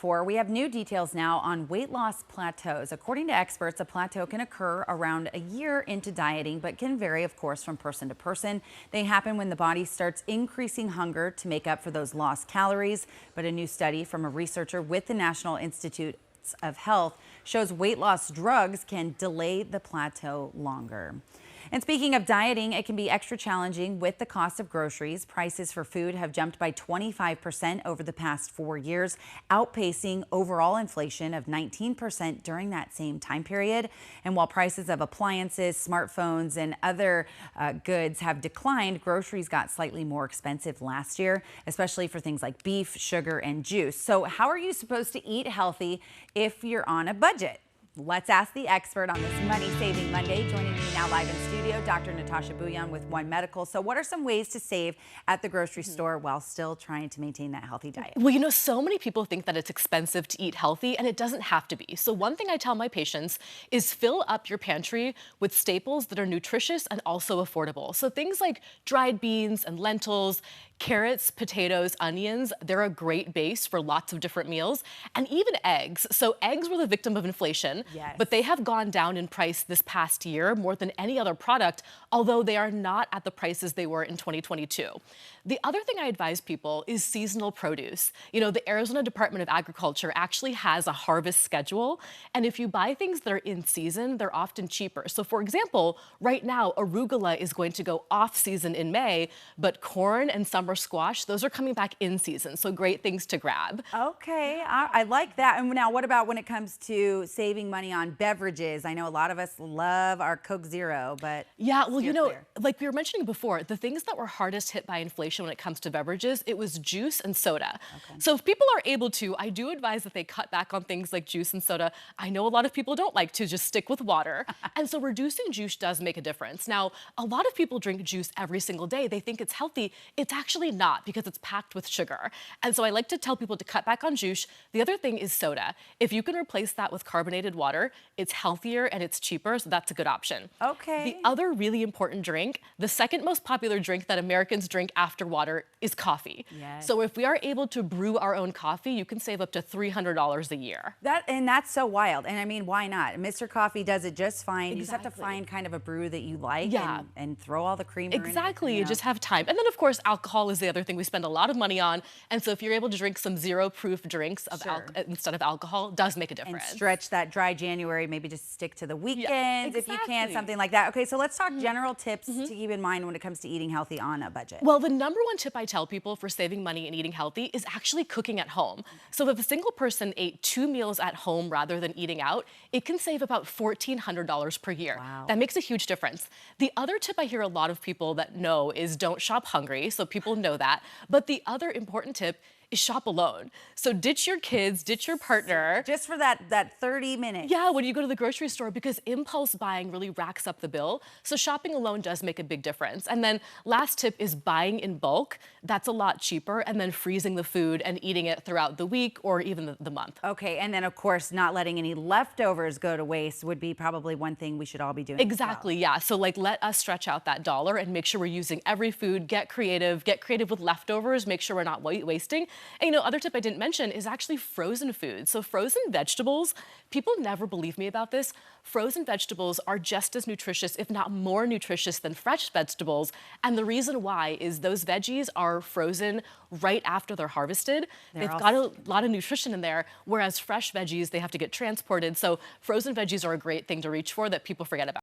before, we have new details now on weight loss plateaus. According to experts, a plateau can occur around a year into dieting, but can vary, of course, from person to person. They happen when the body starts increasing hunger to make up for those lost calories. But a new study from a researcher with the National Institute of Health shows weight loss drugs can delay the plateau longer. And speaking of dieting, it can be extra challenging with the cost of groceries. Prices for food have jumped by 25% over the past 4 years, outpacing overall inflation of 19% during that same time period. And while prices of appliances, smartphones, and other goods have declined, groceries got slightly more expensive last year, especially for things like beef, sugar, and juice. So how are you supposed to eat healthy if you're on a budget? Let's ask the expert on this Money Saving Monday. Joining me now live in studio, Dr. Natasha Bhuyan with One Medical. So what are some ways to save at the grocery store while still trying to maintain that healthy diet? Well, you know, so many people think that it's expensive to eat healthy, and it doesn't have to be. So one thing I tell my patients is fill up your pantry with staples that are nutritious and also affordable. So things like dried beans and lentils, carrots, potatoes, onions, they're a great base for lots of different meals, and even eggs. So eggs were the victim of inflation, but they have gone down in price this past year more than any other product, although they are not at the prices they were in 2022. The other thing I advise people is seasonal produce. You know, the Arizona Department of Agriculture actually has a harvest schedule, and if you buy things that are in season, they're often cheaper. So for example, right now, arugula is going to go off season in May, but corn and summer squash, those are coming back in season. So great things to grab. Okay, I like that. And now what about when it comes to saving money on beverages? I know a lot of us love our Coke Zero, but yeah, well, you know, like we were mentioning before, the things that were hardest hit by inflation when it comes to beverages, it was juice and soda. So if people are able to, I do advise that they cut back on things like juice and soda. I know a lot of people don't like to just stick with water. And so reducing juice does make a difference. Now, a lot of people drink juice every single day. They think it's healthy. It's actually not, because it's packed with sugar. And so I like to tell people to cut back on juice. The other thing is soda. If you can replace that with carbonated water, it's healthier and it's cheaper, so that's a good option. Okay. The other really important drink, the second most popular drink that Americans drink after water, is coffee. So if we are able to brew our own coffee, you can save up to $300 a year. That's so wild. And I mean, why not? Mr. Coffee does it just fine. You just have to find kind of a brew that you like and throw all the creamer in it. Exactly, you just have time. And then of course, alcohol is the other thing we spend a lot of money on. And so if you're able to drink some zero-proof drinks of instead of alcohol, does make a difference. And stretch that dry January, maybe just stick to the weekends if you can, something like that. Okay, so let's talk general tips to keep in mind when it comes to eating healthy on a budget. Well, the number one tip I tell people for saving money and eating healthy is actually cooking at home. So if a single person ate 2 meals at home rather than eating out, it can save about $1,400 per year. Wow. That makes a huge difference. The other tip I hear a lot of people that know is don't shop hungry. So people know that. But the other important tip is shop alone. So ditch your kids, ditch your partner. Just for that 30 minutes. Yeah, when you go to the grocery store, because impulse buying really racks up the bill. So shopping alone does make a big difference. And then last tip is buying in bulk. That's a lot cheaper. And then freezing the food and eating it throughout the week or even the month. Okay, and then of course, not letting any leftovers go to waste would be probably one thing we should all be doing. Exactly, yeah. So like, let us stretch out that dollar and make sure we're using every food. Get creative with leftovers. Make sure we're not wasting. And you know, other tip I didn't mention is actually frozen foods. So frozen vegetables, people never believe me about this. Frozen vegetables are just as nutritious, if not more nutritious than fresh vegetables. And the reason why is those veggies are frozen right after they're harvested. They've got a lot of nutrition in there, whereas fresh veggies, they have to get transported. So frozen veggies are a great thing to reach for that people forget about.